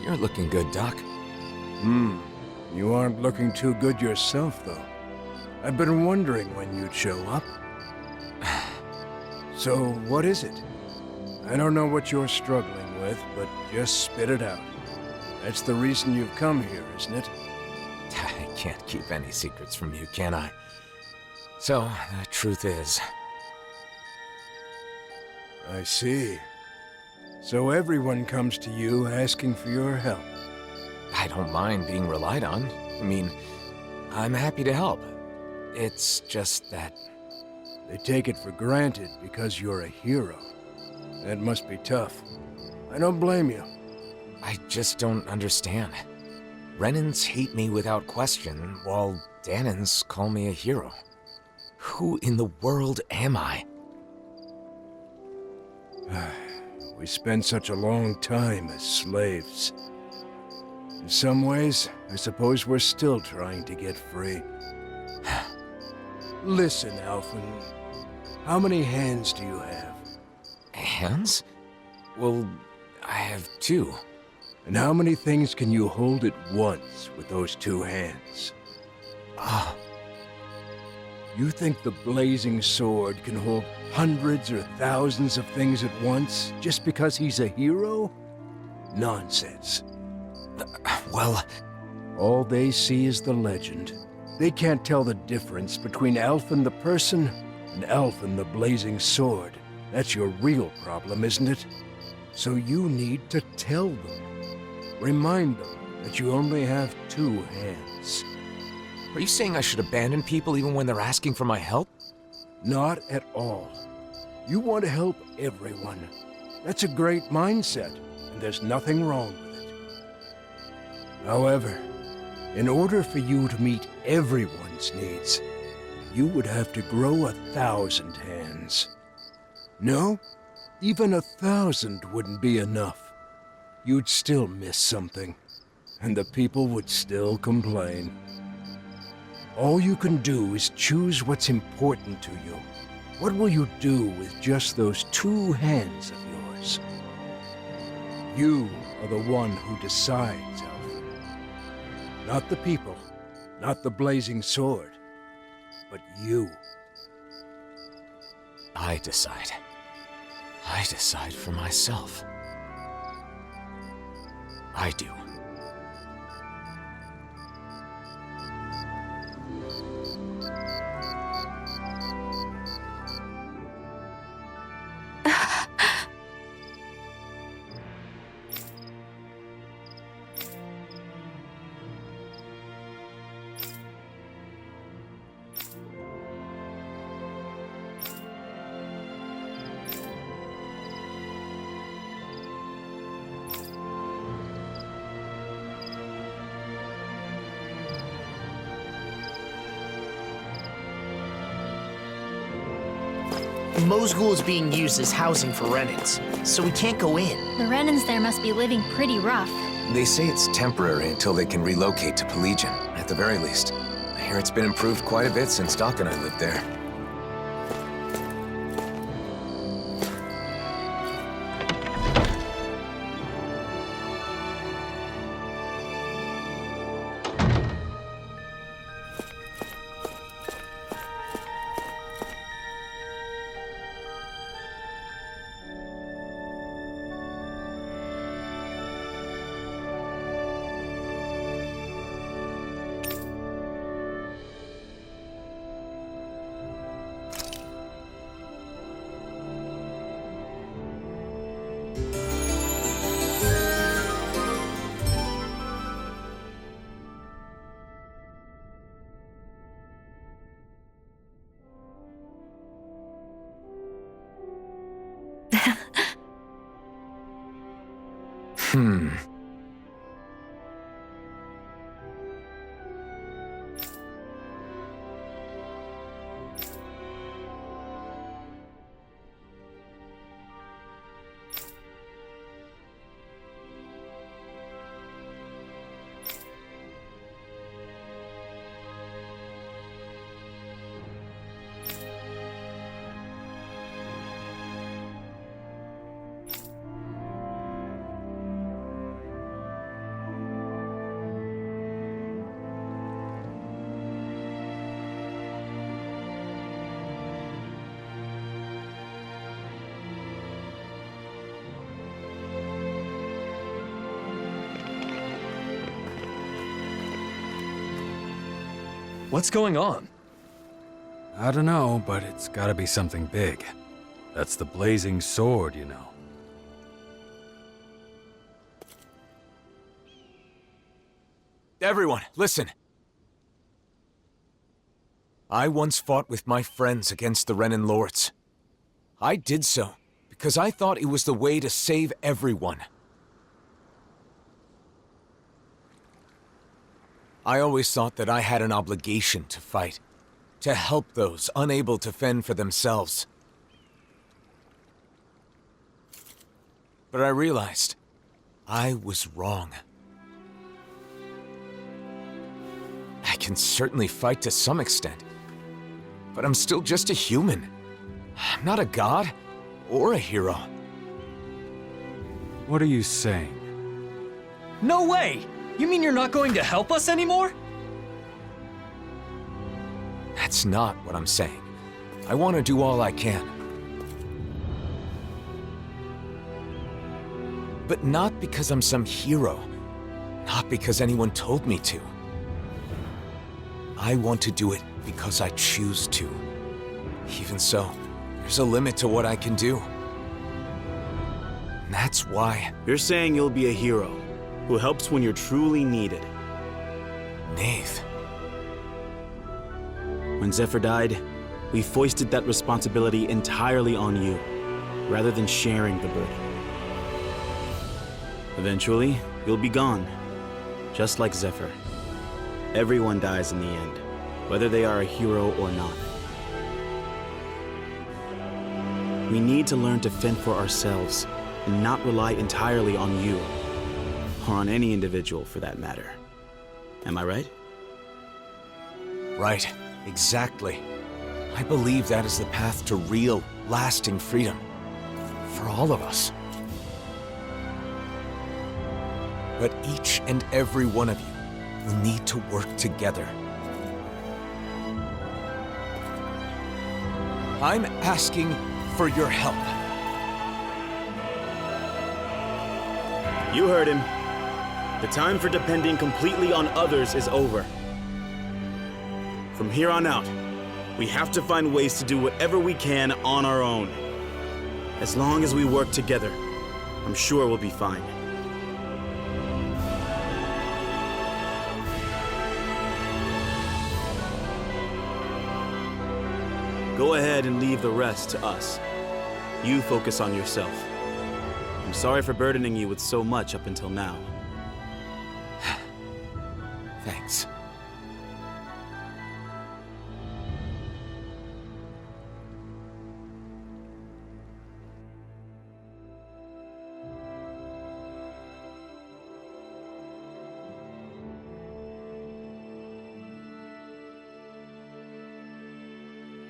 You're looking good, Doc. You aren't looking too good yourself, though. I've been wondering when you'd show up. So, what is it? I don't know what you're struggling with, but just spit it out. That's the reason you've come here, isn't it? I can't keep any secrets from you, can I? So, the truth is... I see. So everyone comes to you asking for your help. I don't mind being relied on. I mean, I'm happy to help. It's just that... They take it for granted because you're a hero. That must be tough. I don't blame you. I just don't understand. Renans hate me without question, while Dahnans call me a hero. Who in the world am I? We spent such a long time as slaves. In some ways, I suppose we're still trying to get free. Listen, Alphen. How many hands do you have? Hands? Well, I have 2. And how many things can you hold at once with those 2 hands? Ah, You think the blazing sword can hold hundreds or thousands of things at once just because he's a hero? Nonsense. well, All they see is the legend. They can't tell the difference between Alphen the person and Alphen the blazing sword. That's your real problem, isn't it? So you need to tell them. Remind them that you only have 2 hands. are you saying I should abandon people even when they're asking for my help? Not at all. You want to help everyone. That's a great mindset, and there's nothing wrong with it. However, in order for you to meet everyone's needs, you would have to grow 1,000 hands. No, even 1,000 wouldn't be enough. You'd still miss something, and the people would still complain. All you can do is choose what's important to you. What will you do with just those 2 hands of yours? You are the one who decides, Alphen. Not the people, not the blazing sword, but you. I decide. I decide for myself. I do. Mosgul is being used as housing for Renans, so we can't go in. The Renans there must be living pretty rough. They say it's temporary until they can relocate to Pelegion, at the very least. I hear it's been improved quite a bit since Doc and I lived there. Hmm. What's going on? I don't know, but it's gotta be something big. That's the blazing sword, you know. Everyone, listen. I once fought with my friends against the Renan Lords. I did so because I thought it was the way to save everyone. I always thought that I had an obligation to fight, to help those unable to fend for themselves. But I realized I was wrong. I can certainly fight to some extent, but I'm still just a human. I'm not a god or a hero. What are you saying? No way! You mean you're not going to help us anymore? That's not what I'm saying. I want to do all I can. But not because I'm some hero. Not because anyone told me to. I want to do it because I choose to. Even so, there's a limit to what I can do. And that's why... You're saying you'll be a hero, who helps when you're truly needed. Nath. When Zephyr died, we foisted that responsibility entirely on you, rather than sharing the burden. Eventually, you'll be gone, just like Zephyr. Everyone dies in the end, whether they are a hero or not. We need to learn to fend for ourselves, and not rely entirely on you, or on any individual for that matter. Am I right? Right. Exactly. I believe that is the path to real, lasting freedom. For all of us. But each and every one of you will need to work together. I'm asking for your help. You heard him. The time for depending completely on others is over. From here on out, we have to find ways to do whatever we can on our own. As long as we work together, I'm sure we'll be fine. Go ahead and leave the rest to us. You focus on yourself. I'm sorry for burdening you with so much up until now. Thanks.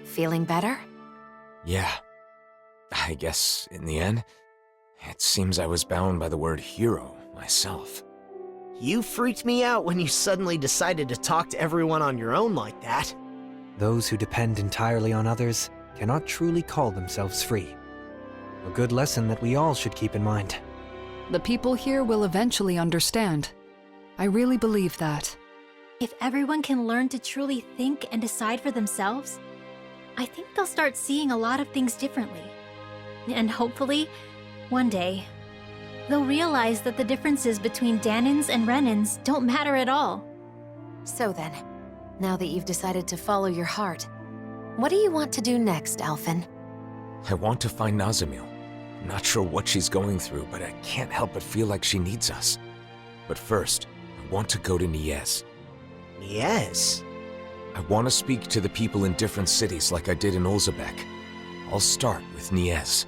Feeling better? Yeah. I guess, in the end, it seems I was bound by the word hero myself. You freaked me out when you suddenly decided to talk to everyone on your own like that. Those who depend entirely on others cannot truly call themselves free. A good lesson that we all should keep in mind. The people here will eventually understand. I really believe that. If everyone can learn to truly think and decide for themselves, I think they'll start seeing a lot of things differently. And hopefully, one day, they'll realize that the differences between Dahnans and Renans don't matter at all. So then, now that you've decided to follow your heart, what do you want to do next, Alphen? I want to find Nazamil. I'm not sure what she's going through, but I can't help but feel like she needs us. But first, I want to go to Niez. Yes. I want to speak to the people in different cities like I did in Olzebek. I'll start with Niez.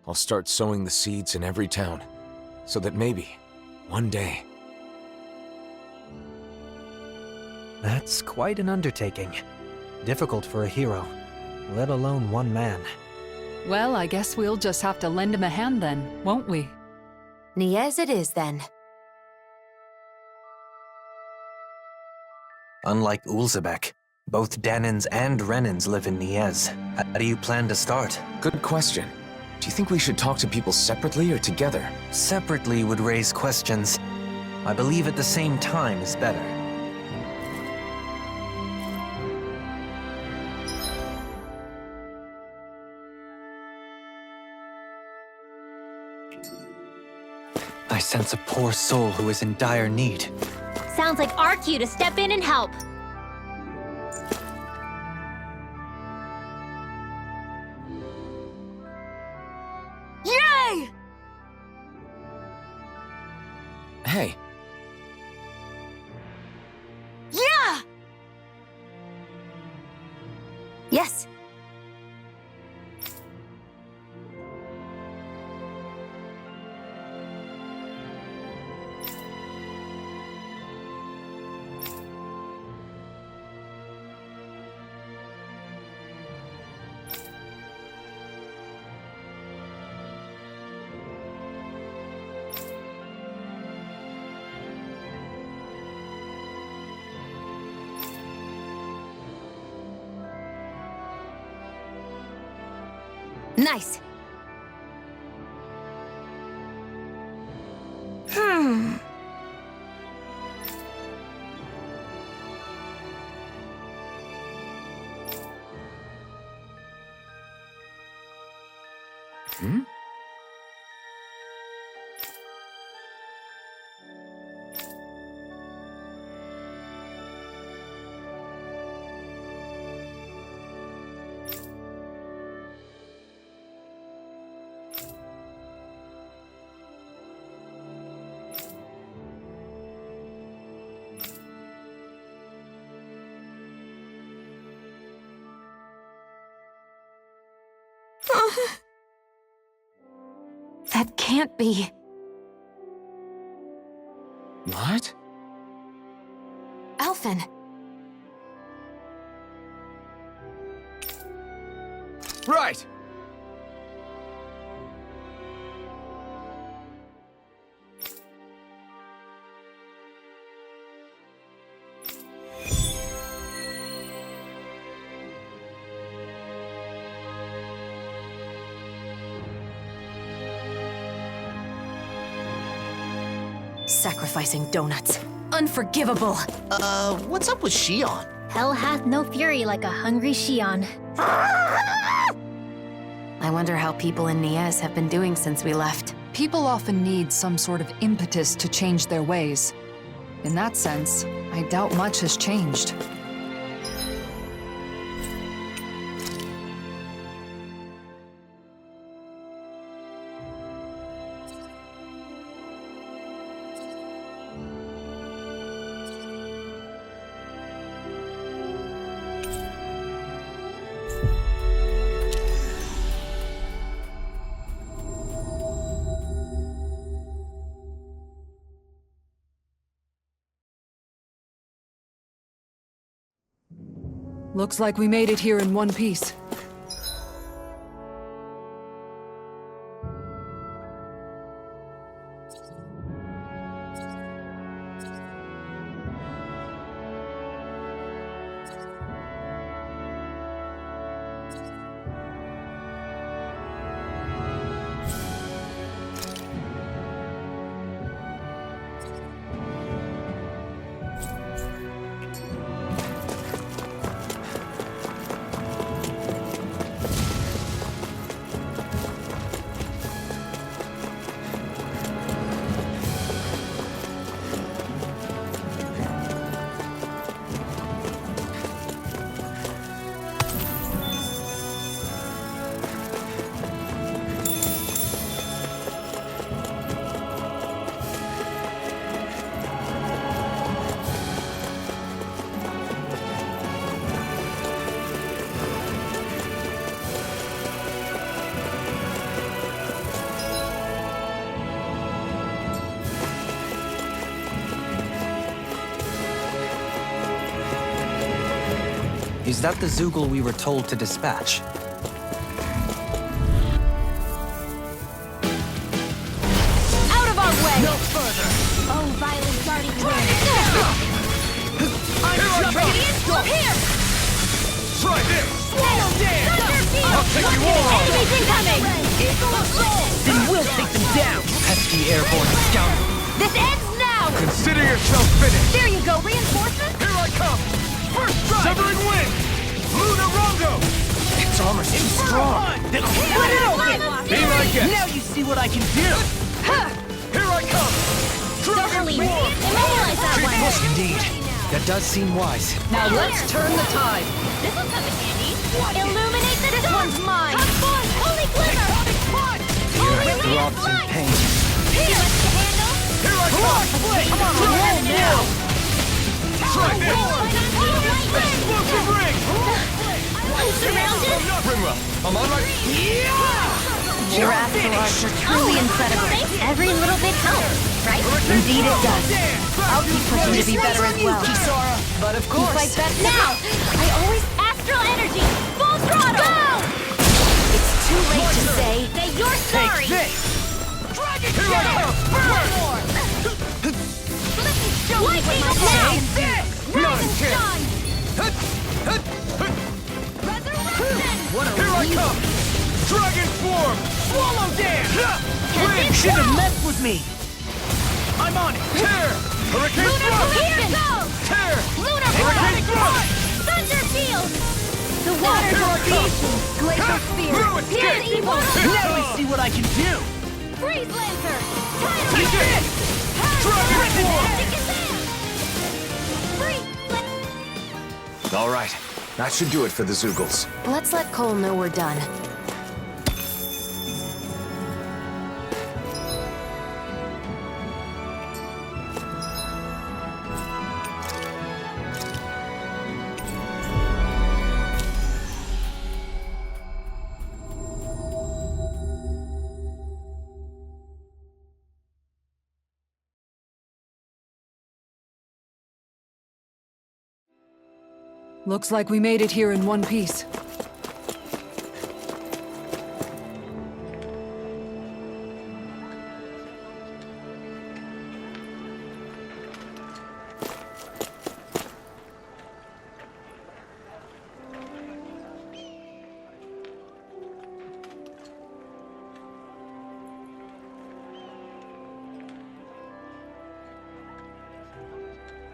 I'll start sowing the seeds in every town, so that maybe, one day... That's quite an undertaking. Difficult for a hero, let alone one man. Well, I guess we'll just have to lend him a hand then, won't we? Niez it is then. Unlike Ulzebek, both Dahnans and Renans live in Niez. How do you plan to start? Good question. Do you think we should talk to people separately or together? Separately would raise questions. I believe at the same time is better. I sense a poor soul who is in dire need. Sounds like our cue to step in and help. Yay! Hey, Yeah! Yes. Nice. hmm? That can't be. What? Alphen. Right! Sacrificing donuts. Unforgivable. What's up with Shion? Hell hath no fury like a hungry Shion. I wonder how people in Niez have been doing since we left. People often need some sort of impetus to change their ways. In that sense, I doubt much has changed. Looks like we made it here in one piece. Is that the Zoogle we were told to dispatch? Out of our way! No further! Oh, violent darting wind. Here! Try this! Swallow dance! I'll take you all on! Enemies incoming! Then we'll take them down! Pesky airborne scoundrel! This ends now! Consider yourself finished! There you go, reinforcements! Here I come! First strike! Severing wind! Lunarongo! Its armor seems strong. Then I'll split it open! Be my guest. Now you see what I can do. Here I come! Dragon Celine, form! immobilize that one! Indeed. That does seem wise. Now let's turn the tide. This'll come in handy. Illuminate the This one's mine! Come on! Holy glimmer! Holy Throbs in blood! pain. Too much to handle? Here I come! Come on, roll now! Try this! Explosive ring! I'm surrounded! Ringwell, I'm on my... Your astrolars are truly incredible. Every little bit helps, right? Indeed it does. I'll keep pushing to be better as well. Kisara. But of course. Fight better now! I always astral energy! Full throttle! Go! It's too late to say you're sorry! Dragon Here I come! Burn! Lightning now! Not a chance! What Here I come! Dragon form! Swallow dance! You should have messed with me. I'm on it. Tear! Hurricane Lunar thrust! Here goes! Tear! Lunar Hurricane thrust! Thunder field! The waters Here I of creation! Glacial sphere! Blue escape! Here's evil! Now we see what I can do. Freeze Lancer! Tidal You did! Dragon form! All right. That should do it for the Zeugles. Let's let Cole know we're done. Looks like we made it here in one piece.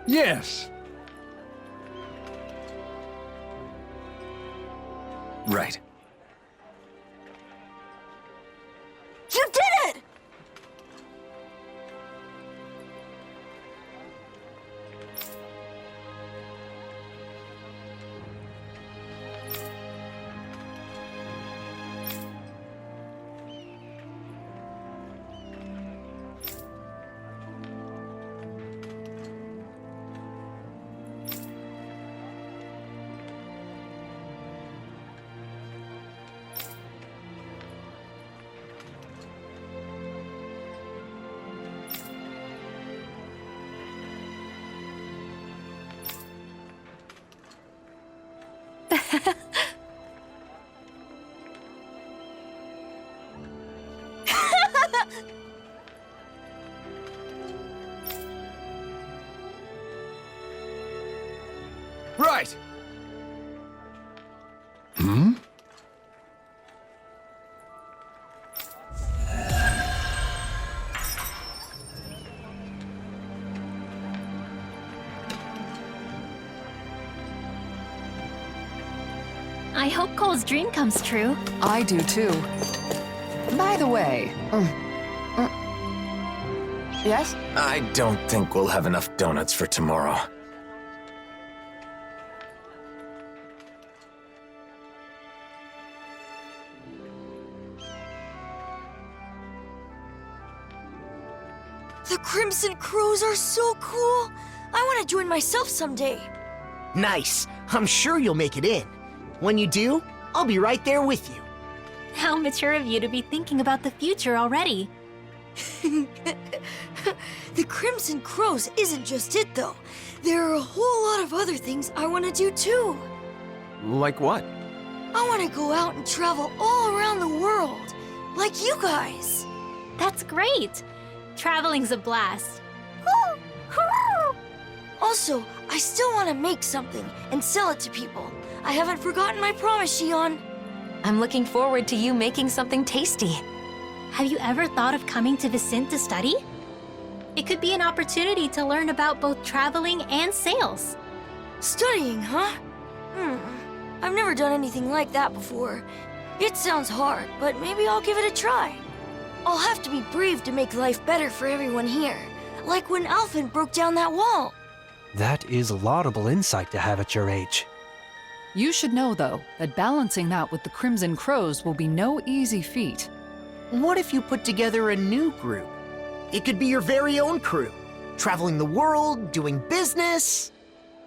Yes. Right. You did it! Right! Hmm? I hope Cole's dream comes true. I do too. By the way, yes? I don't think we'll have enough donuts for tomorrow. The Crimson Crows are so cool! I want to join myself someday. Nice. I'm sure you'll make it in. When you do, I'll be right there with you. How mature of you to be thinking about the future already. The Crimson Crows isn't just it, though. There are a whole lot of other things I want to do, too. Like what? I want to go out and travel all around the world, like you guys. That's great. Traveling's a blast. Also, I still want to make something and sell it to people. I haven't forgotten my promise, Shion. I'm looking forward to you making something tasty. Have you ever thought of coming to Vicent to study? It could be an opportunity to learn about both traveling and sales. Studying, huh? I've never done anything like that before. It sounds hard, but maybe I'll give it a try. I'll have to be brave to make life better for everyone here. Like when Alphen broke down that wall. That is laudable insight to have at your age. You should know, though, that balancing that with the Crimson Crows will be no easy feat. What if you put together a new group? It could be your very own crew. Traveling the world, doing business.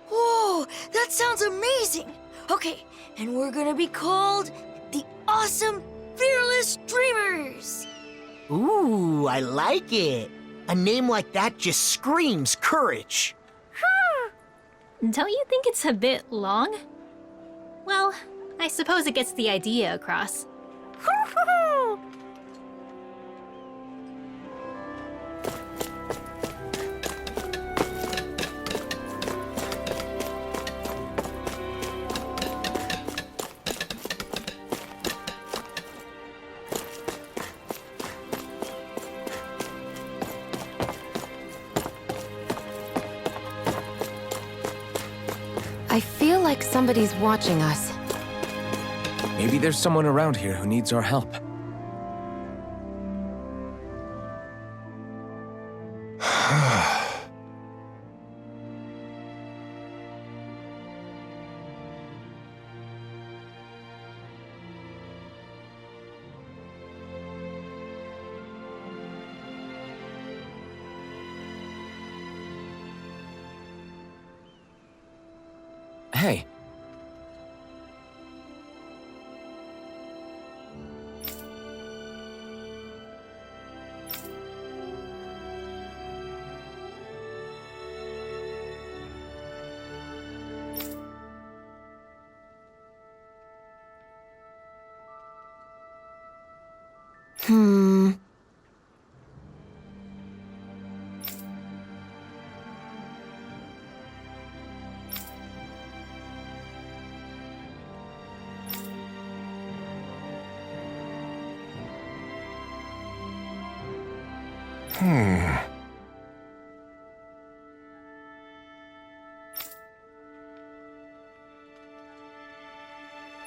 Whoa, that sounds amazing! Okay, and we're gonna be called the Awesome Fearless Dreamers! Ooh, I like it. A name like that just screams courage. Don't you think it's a bit long? Well, I suppose it gets the idea across. I feel like somebody's watching us. Maybe there's someone around here who needs our help. Hey.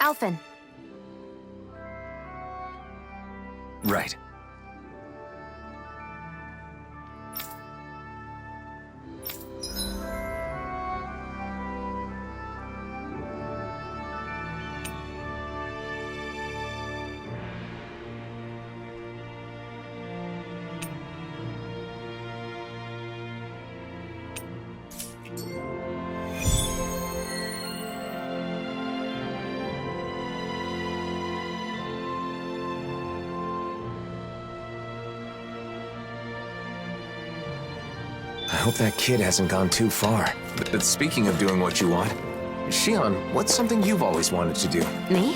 Alphen. Right. I hope that kid hasn't gone too far. But speaking of doing what you want, Xion, what's something you've always wanted to do? Me?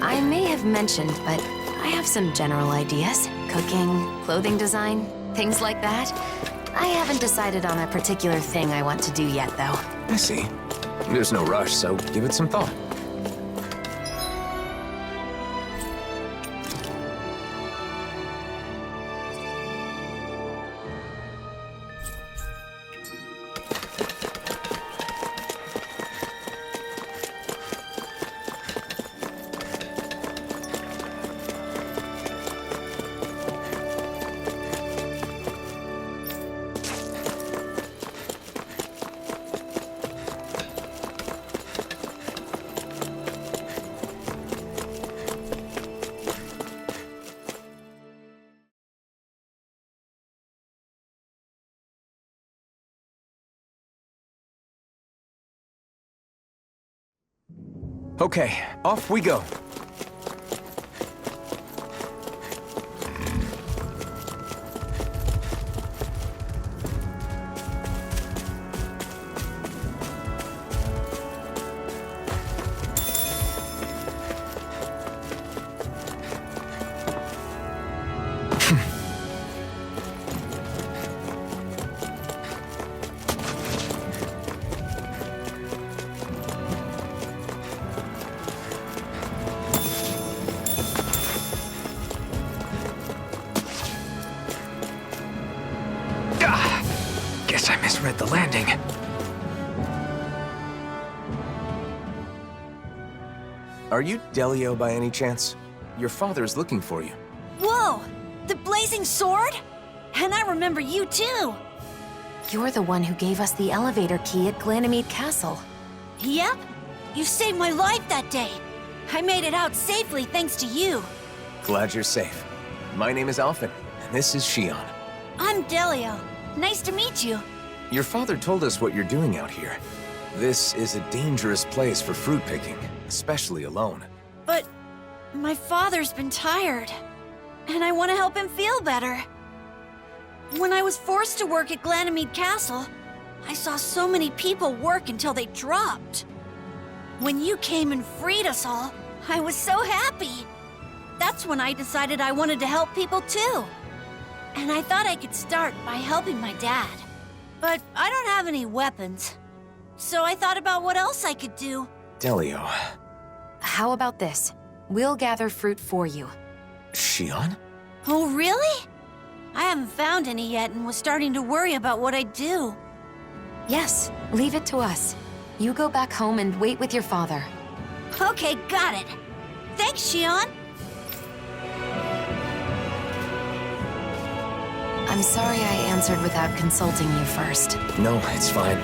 I may have mentioned, but I have some general ideas. Cooking, clothing design, things like that. I haven't decided on a particular thing I want to do yet, though. I see. There's no rush, so give it some thought. Okay, off we go. Guess I misread the landing. Are you Delio by any chance? Your father is looking for you. Whoa! The blazing sword? And I remember you too! You're the one who gave us the elevator key at Glanamede Castle. Yep. You saved my life that day. I made it out safely thanks to you. Glad you're safe. My name is Alphen, and this is Shion. I'm Delio. Nice to meet you. Your father told us what you're doing out here. This is a dangerous place for fruit picking, especially alone. But my father's been tired, and I want to help him feel better. When I was forced to work at Glanamede Castle, I saw so many people work until they dropped. When you came and freed us all, I was so happy. That's when I decided I wanted to help people too. And I thought I could start by helping my dad. But I don't have any weapons. So I thought about what else I could do. Delio. How about this? We'll gather fruit for you. Shion? Oh, really? I haven't found any yet and was starting to worry about what I'd do. Yes, leave it to us. You go back home and wait with your father. Okay, got it. Thanks, Shion. I'm sorry I answered without consulting you first. No, it's fine.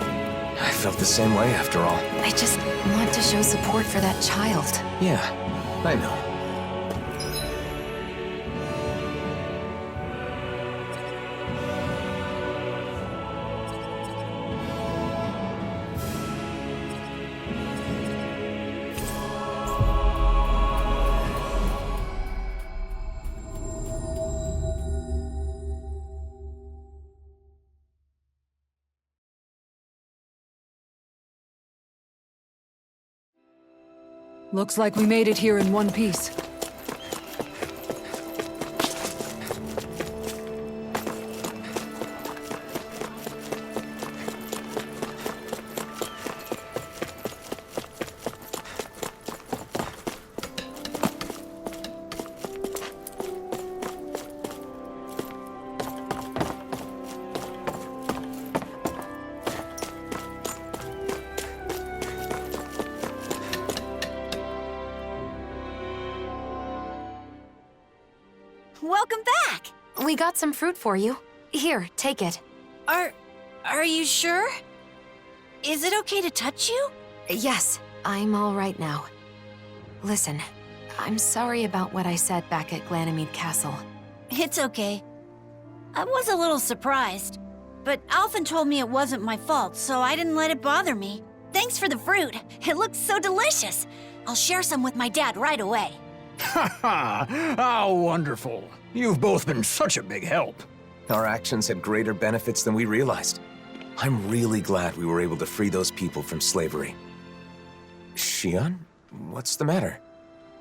I felt the same way after all. I just want to show support for that child. Yeah, I know. Looks like we made it here in one piece. Welcome back! We got some fruit for you. Here, take it. Are you sure? Is it okay to touch you? Yes, I'm all right now. Listen, I'm sorry about what I said back at Glanamede Castle. It's okay. I was a little surprised, but Alphen told me it wasn't my fault, so I didn't let it bother me. Thanks for the fruit. It looks so delicious. I'll share some with my dad right away. Ha ha! How wonderful. You've both been such a big help. Our actions had greater benefits than we realized. I'm really glad we were able to free those people from slavery. Shion? What's the matter?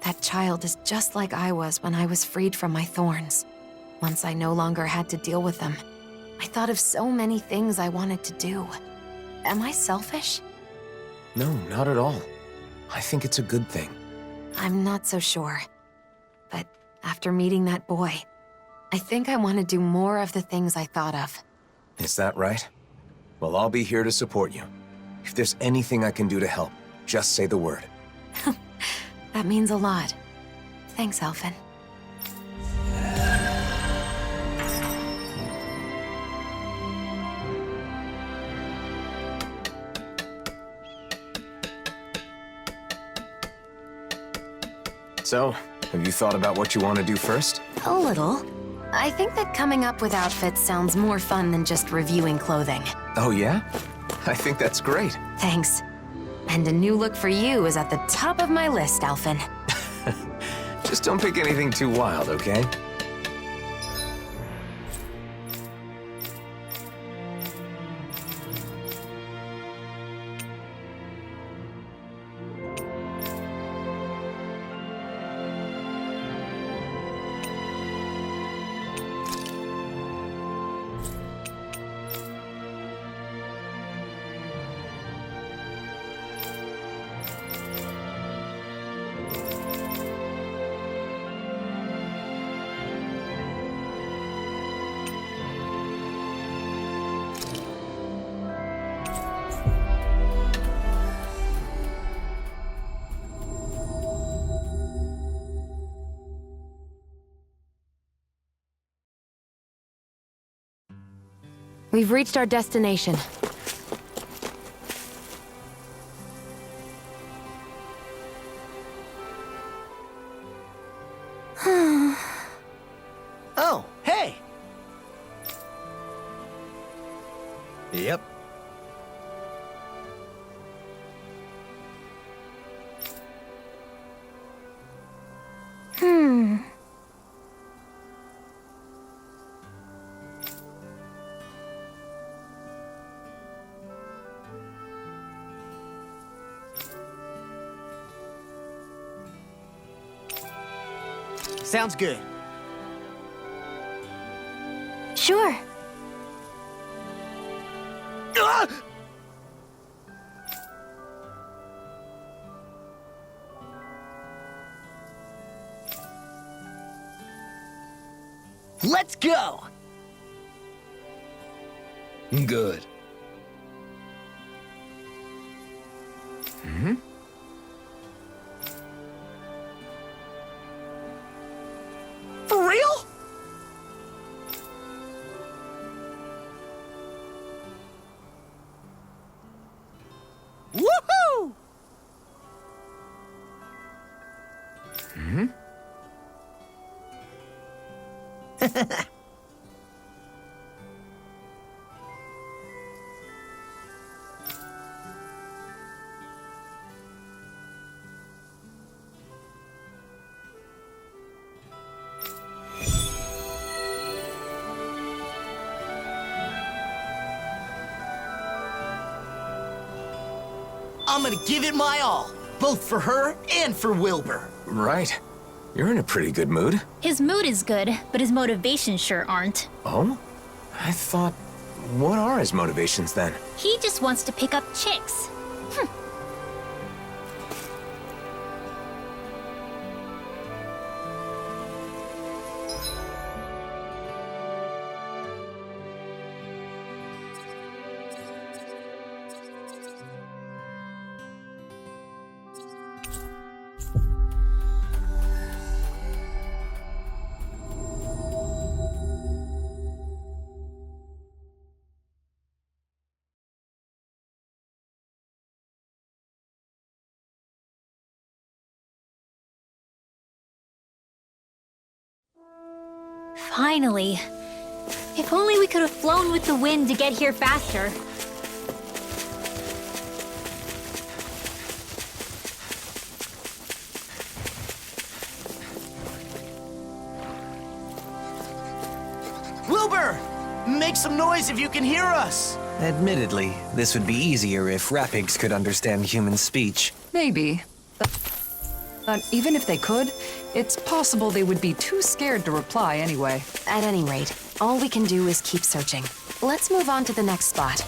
That child is just like I was when I was freed from my thorns. Once I no longer had to deal with them, I thought of so many things I wanted to do. Am I selfish? No, not at all. I think it's a good thing. I'm not so sure. But after meeting that boy, I think I want to do more of the things I thought of. Is that right? Well, I'll be here to support you. If there's anything I can do to help, just say the word. That means a lot. Thanks, Alphen. So, have you thought about what you want to do first? A little. I think that coming up with outfits sounds more fun than just reviewing clothing. Oh yeah? I think that's great. Thanks. And a new look for you is at the top of my list, Alphen. Just don't pick anything too wild, okay? We've reached our destination. Oh, hey! Yep. Sounds good. Sure. Ah! Let's go! Good. For real? Woohoo! I'm gonna give it my all, both for her and for Wilbur. Right. You're in a pretty good mood. His mood is good, but his motivations sure aren't. Oh? I thought... What are his motivations then? He just wants to pick up chicks. Finally. If only we could have flown with the wind to get here faster. Wilbur! Make some noise if you can hear us! Admittedly, this would be easier if Rapigs could understand human speech. Maybe. But even if they could, it's possible they would be too scared to reply anyway. At any rate, all we can do is keep searching. Let's move on to the next spot.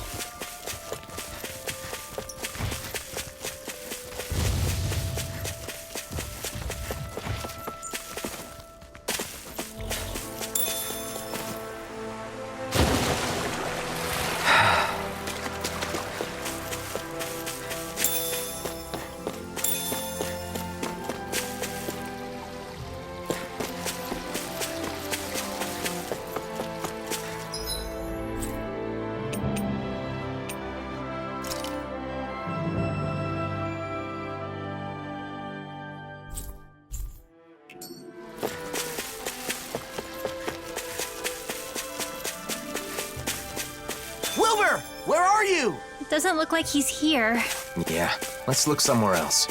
Wilbur! Where are you? It doesn't look like he's here. Yeah, let's look somewhere else.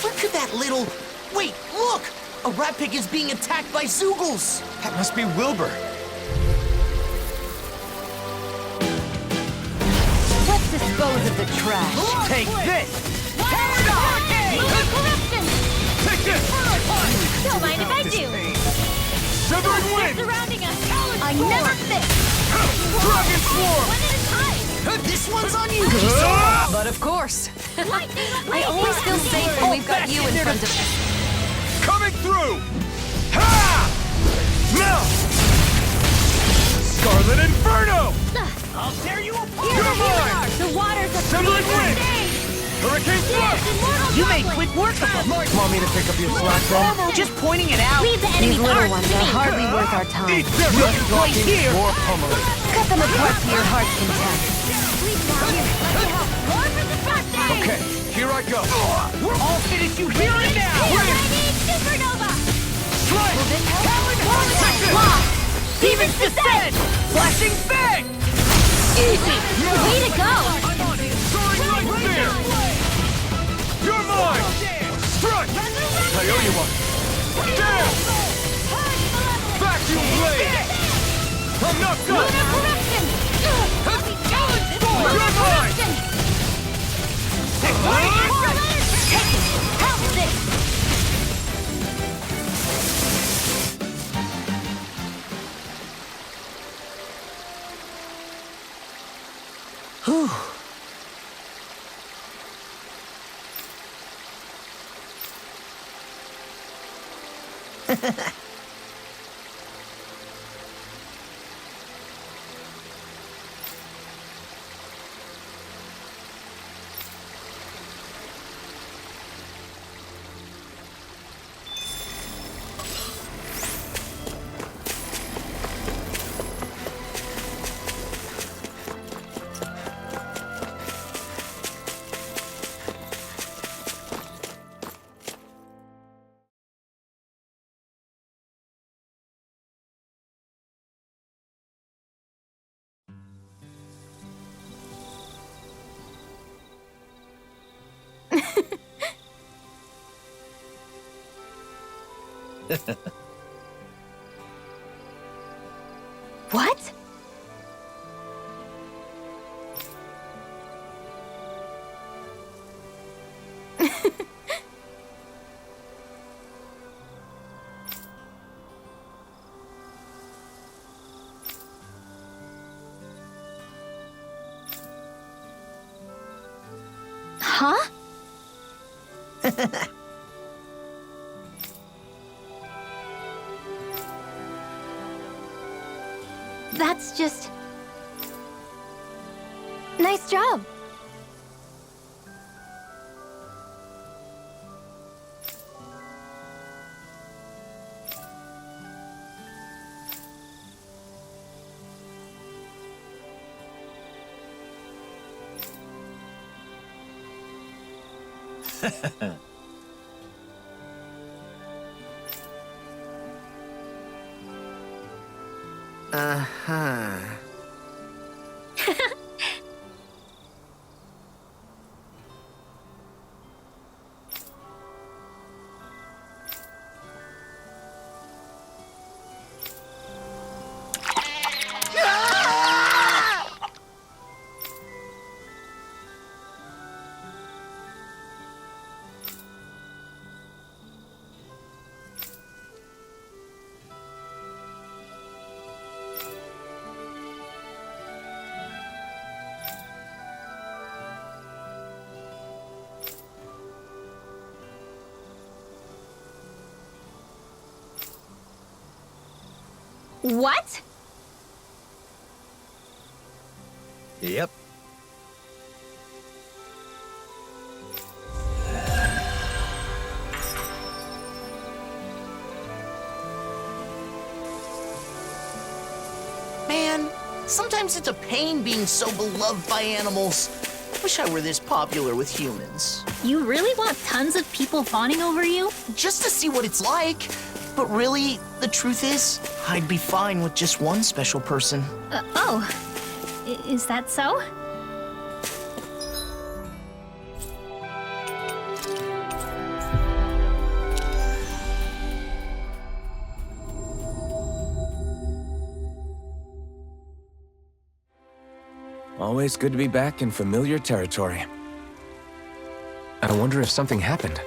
Where could that little... Wait, look! A rat pig is being attacked by Zoogles! That must be Wilbur. Let's dispose of the trash. Take this! Take this! Don't mind if I do. Severing wind! Surrounding us. I never fit. Dragon swarm! One at a time. This one's on you! But of course. I always feel safe we've got you in front of us. Coming through! Ha! Now! Scarlet Inferno! I'll tear you apart! You're mine! The waters of Semblin' Wind! Hurricane Thrust! You made quick work of them! Want me to pick up your slack then? Just pointing it out! Leave the enemy's These little arms ones to are me. hardly worth our time. Eat their Right here! Or pummeling. Cut them apart to your heart's content. Okay, here I go. I'll finish you here and now! Strike! Demons descend! Flashing fang! Easy! Way to go! Soaring light spear! You're mine! Strike! I owe you one. Damn! Vacuum blade! I'm not done! You're mine! Whew. What? Huh? That's just... Nice job. Uh-huh. What? Yep. Man, sometimes it's a pain being so beloved by animals. Wish I were this popular with humans. You really want tons of people fawning over you? Just to see what it's like. But really, the truth is, I'd be fine with just one special person. Oh. Is that so? Always good to be back in familiar territory. I wonder if something happened.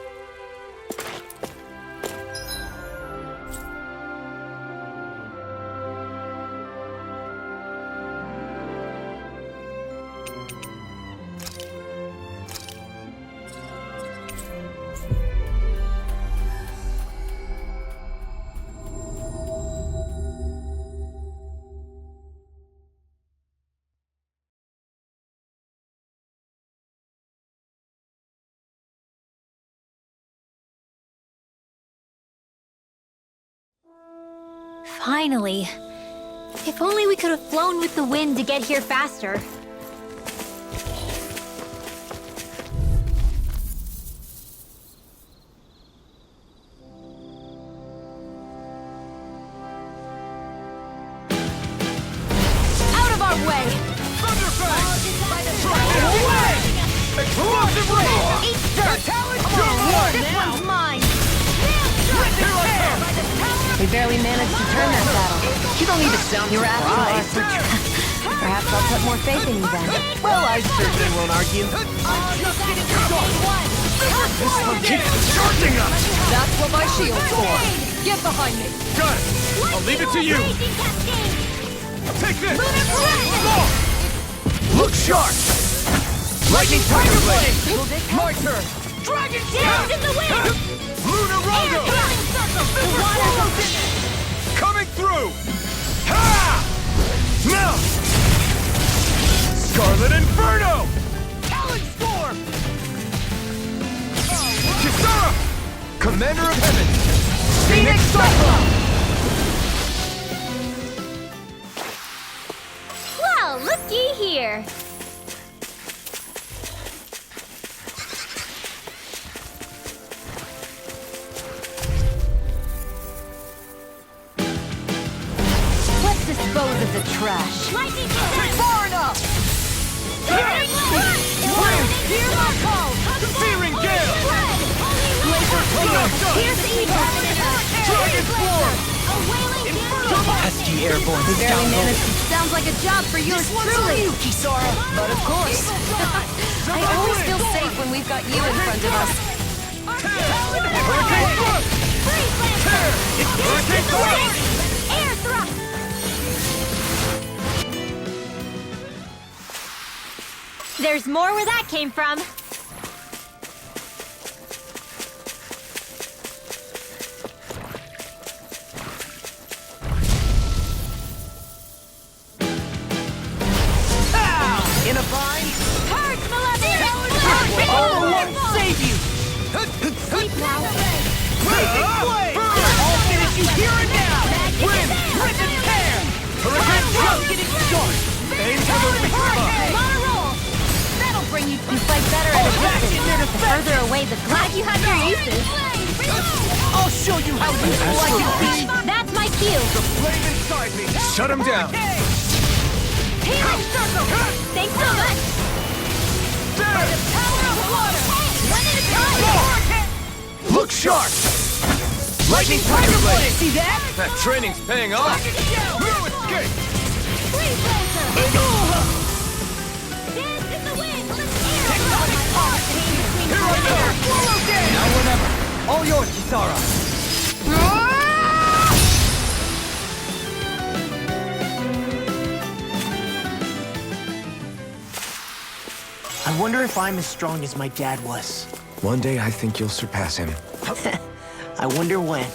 Finally. If only we could have flown with the wind to get here faster. Out of our way! Explosive roar! Eat dirt! This one's mine! We barely managed to turn that battle. You don't need to sound You were surprised. Perhaps I'll put more faith in you then. Well, I certainly won't argue. This one keeps charging us! That's what my shield's for. Get behind me. Got it! I'll leave it to you! Take this! Look sharp! Lightning Tiger Blade! My turn! Dragon Dance in the wind! Lunar Rondo! Coming through! Ha! Now! Scarlet Inferno! Talon Storm! Kisara! Commander of Heaven! Phoenix Cyclops! Well, looky here. Let's dispose of the trash. Lightning far enough! Hear my call! Searing Gale! Here's the evil! Dragon Form! Pesky airborne We barely scoundrel. managed. Sounds like a job for yours truly. Kisara, but of course. I always feel safe when we've got you in front of us. Hurricane Thrust! Tear! Hurricane Thrust! Air thrust! There's more where that came from. In a bind? Purge, Malevolent! All won't save you! I'll finish you here and now! Wind, rip and tear! Hurricane Thrust! Aim for the weak spot! That'll bring you You fight better at a distance. The further away, the glad you have your uses. I'll show you how useful I can be! That's my cue. Flame inside me! Shut him down! Healing circle! Thanks so much. By the power of water! One at a time! Look sharp! Lightning Tiger Blade! See that? That training's paying off! No escape! Freeze Lancer! Dance in the wind! Air! Here I go! Now or never. All yours, Kisara. I wonder if I'm as strong as my dad was. One day I think you'll surpass him. I wonder when.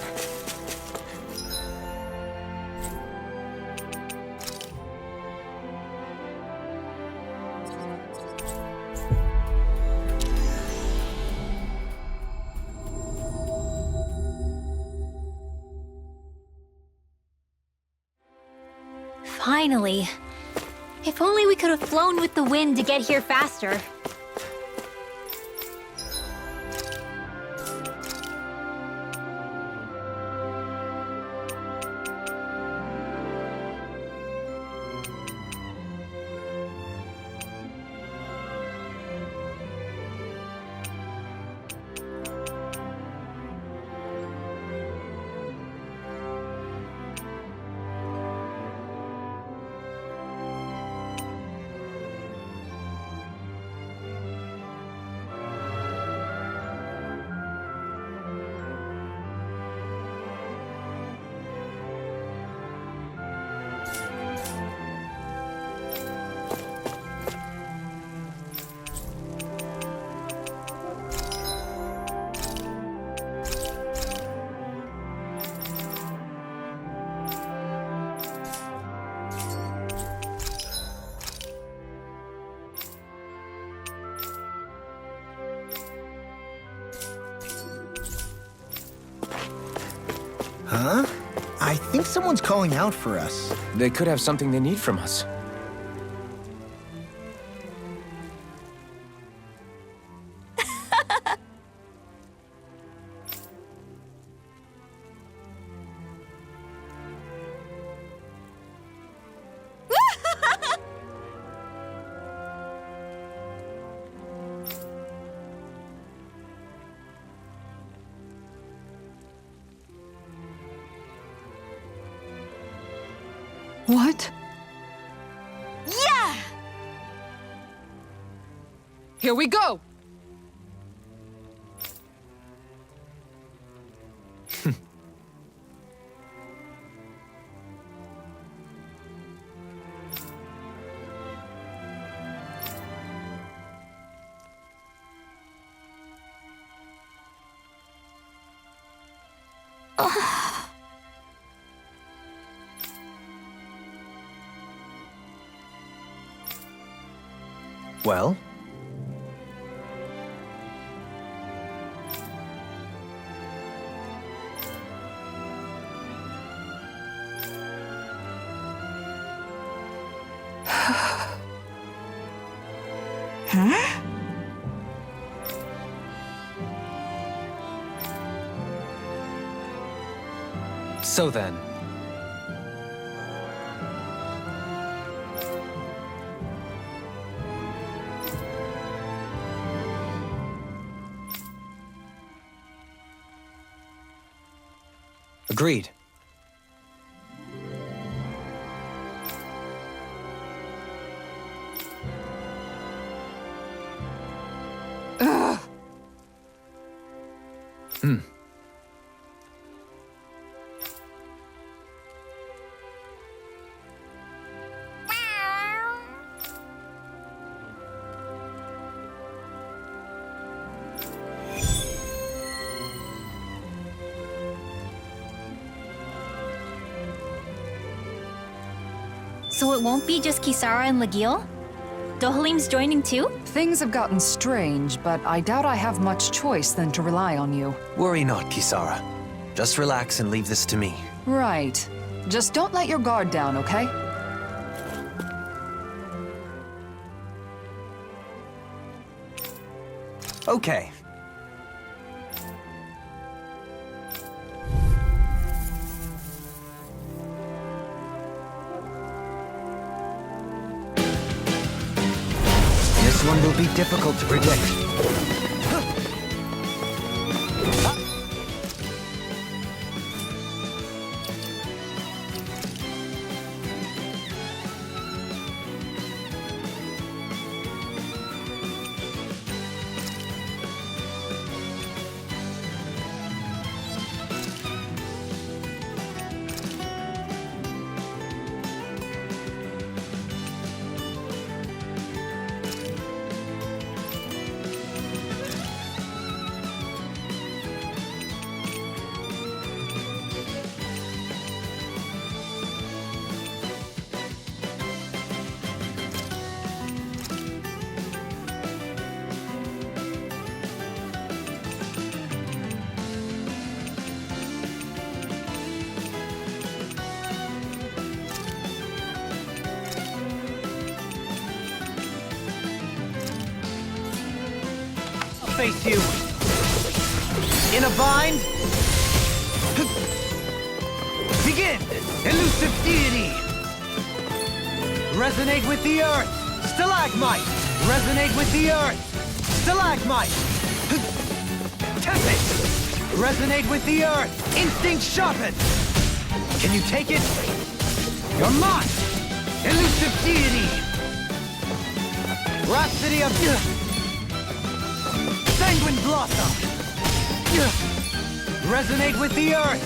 Finally. If only we could have flown with the wind to get here faster. Huh? I think someone's calling out for us. They could have something they need from us. What? Yeah! Here we go! Well? Huh? So then, agreed. So it won't be just Kisara and Legil? Dohalim's joining too? Things have gotten strange, but I doubt I have much choice than to rely on you. Worry not, Kisara. Just relax and leave this to me. Right. Just don't let your guard down, okay? Okay. This one will be difficult to predict. Face you. In a bind. Begin. Elusive deity. Resonate with the earth. Stalagmite. Resonate with the earth. Stalagmite. Tempest. Resonate with the earth. Instinct sharpened. Can you take it? Your mark. Elusive deity. Rhapsody of... Sanguine Blossom! Resonate with the earth!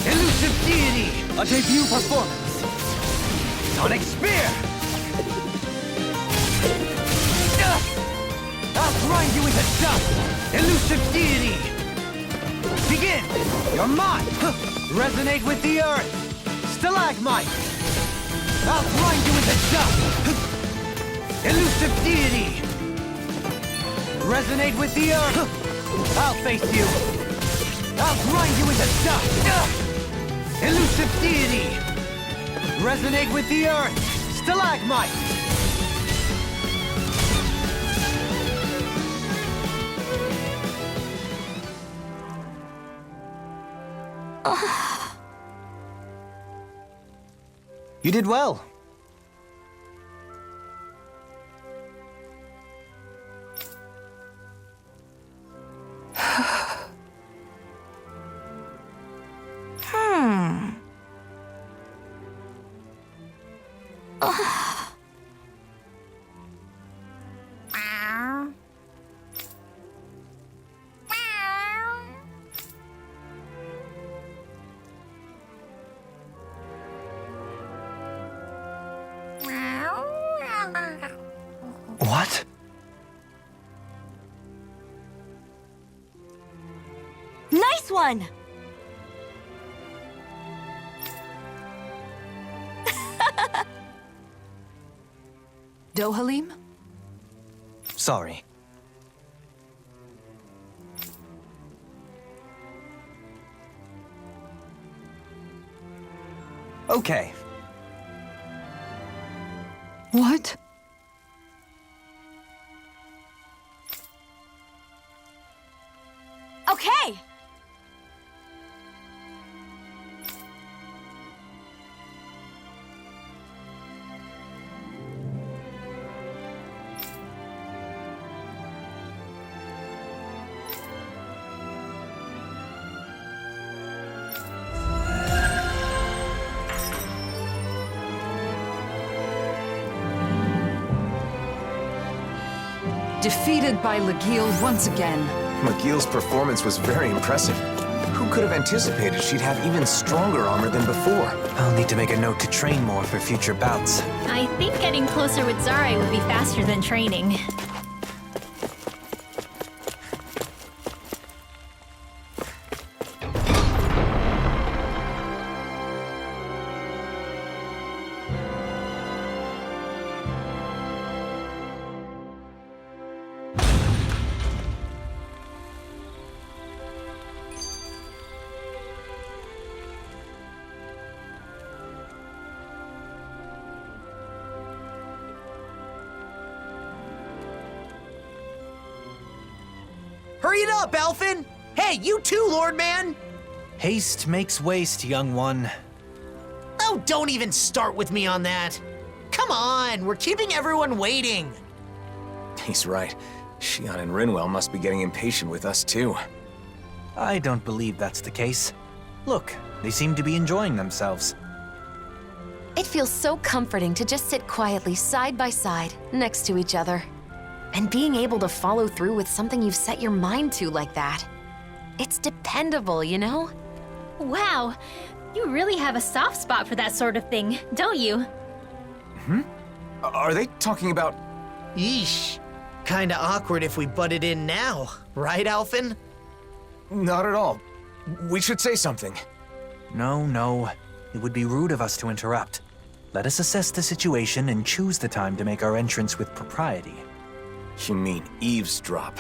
Elusive deity! A debut performance! Sonic Spear! I'll grind you into dust! Elusive deity! Begin! You're mine! Resonate with the earth! Stalagmite! I'll grind you into dust! Elusive deity! Resonate with the earth! I'll face you. I'll grind you into dust. Elusive deity. Resonate with the earth. Stalagmite. You did well. What? Nice one! Dohalim? Sorry. Okay. What? Okay! Defeated by Legil once again. McGill's performance was very impressive. Who could have anticipated she'd have even stronger armor than before? I'll need to make a note to train more for future bouts. I think getting closer with Zare would be faster than training. Hurry it up, Alphen! Hey, you too, Lord Man! Haste makes waste, young one. Oh, don't even start with me on that. Come on, we're keeping everyone waiting. He's right. Xion and Rinwell must be getting impatient with us too. I don't believe that's the case. Look, they seem to be enjoying themselves. It feels so comforting to just sit quietly side by side, next to each other. And being able to follow through with something you've set your mind to like that. It's dependable, you know? Wow, you really have a soft spot for that sort of thing, don't you? Are they talking about... Yeesh. Kinda awkward if we butted in now, right, Alphen? Not at all. We should say something. No. It would be rude of us to interrupt. Let us assess the situation and choose the time to make our entrance with propriety. You mean eavesdrop?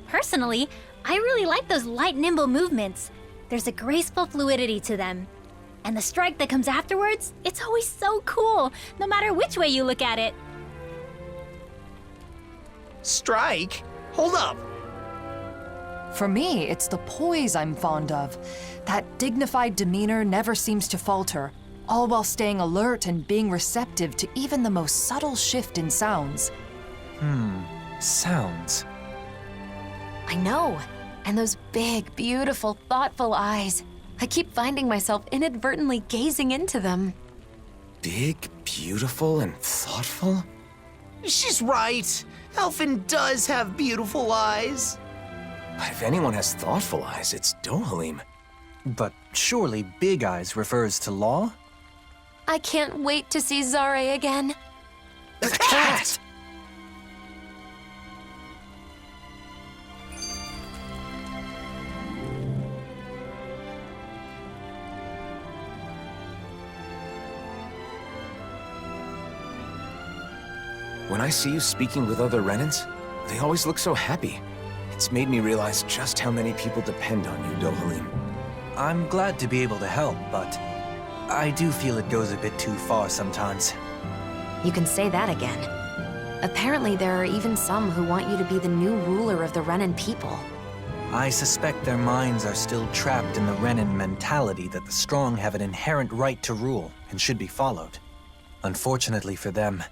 Personally, I really like those light, nimble movements. There's a graceful fluidity to them. And the strike that comes afterwards, it's always so cool, no matter which way you look at it. Strike? Hold up. For me, it's the poise I'm fond of. That dignified demeanor never seems to falter, all while staying alert and being receptive to even the most subtle shift in sounds. Sounds. I know. And those big, beautiful, thoughtful eyes. I keep finding myself inadvertently gazing into them. Big, beautiful, and thoughtful? She's right. Alphen does have beautiful eyes. But if anyone has thoughtful eyes, it's Dohalim. But surely Big Eyes refers to Law? I can't wait to see Zare again. The cat! When I see you speaking with other Renans, they always look so happy. It's made me realize just how many people depend on you, Dohalim. I'm glad to be able to help, but I do feel it goes a bit too far sometimes. You can say that again. Apparently, there are even some who want you to be the new ruler of the Renan people. I suspect their minds are still trapped in the Renan mentality that the strong have an inherent right to rule and should be followed. Unfortunately for them,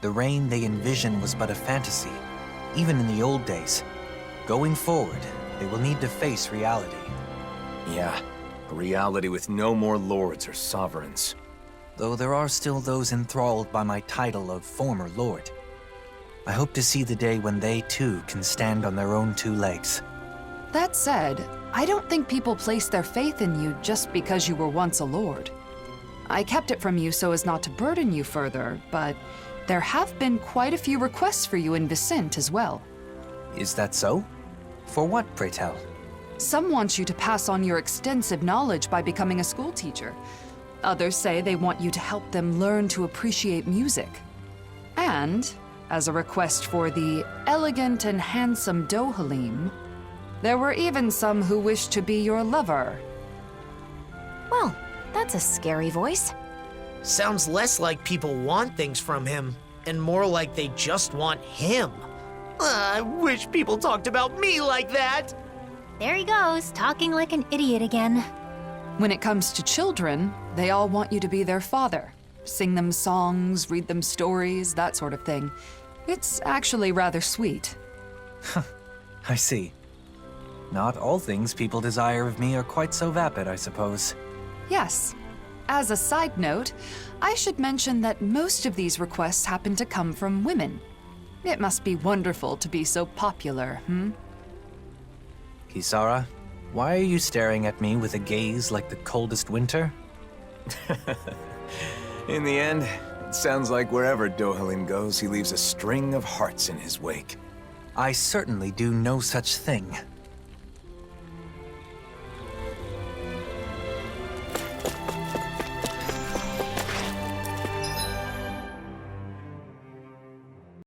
the reign they envision was but a fantasy, even in the old days. Going forward, they will need to face reality. Yeah, a reality with no more lords or sovereigns. Though there are still those enthralled by my title of former lord. I hope to see the day when they too can stand on their own two legs. That said, I don't think people place their faith in you just because you were once a lord. I kept it from you so as not to burden you further, but there have been quite a few requests for you in Vicent as well. Is that so? For what, pray tell? Some want you to pass on your extensive knowledge by becoming a schoolteacher. Others say they want you to help them learn to appreciate music. And, as a request for the elegant and handsome Dohalim, there were even some who wished to be your lover. Well, that's a scary voice. Sounds less like people want things from him, and more like they just want him. I wish people talked about me like that. There he goes, talking like an idiot again. When it comes to children, they all want you to be their father. Sing them songs, read them stories, that sort of thing. It's actually rather sweet. I see. Not all things people desire of me are quite so vapid, I suppose. Yes. As a side note, I should mention that most of these requests happen to come from women. It must be wonderful to be so popular, Kisara, why are you staring at me with a gaze like the coldest winter? In the end, it sounds like wherever Dohalim goes, he leaves a string of hearts in his wake. I certainly do no such thing.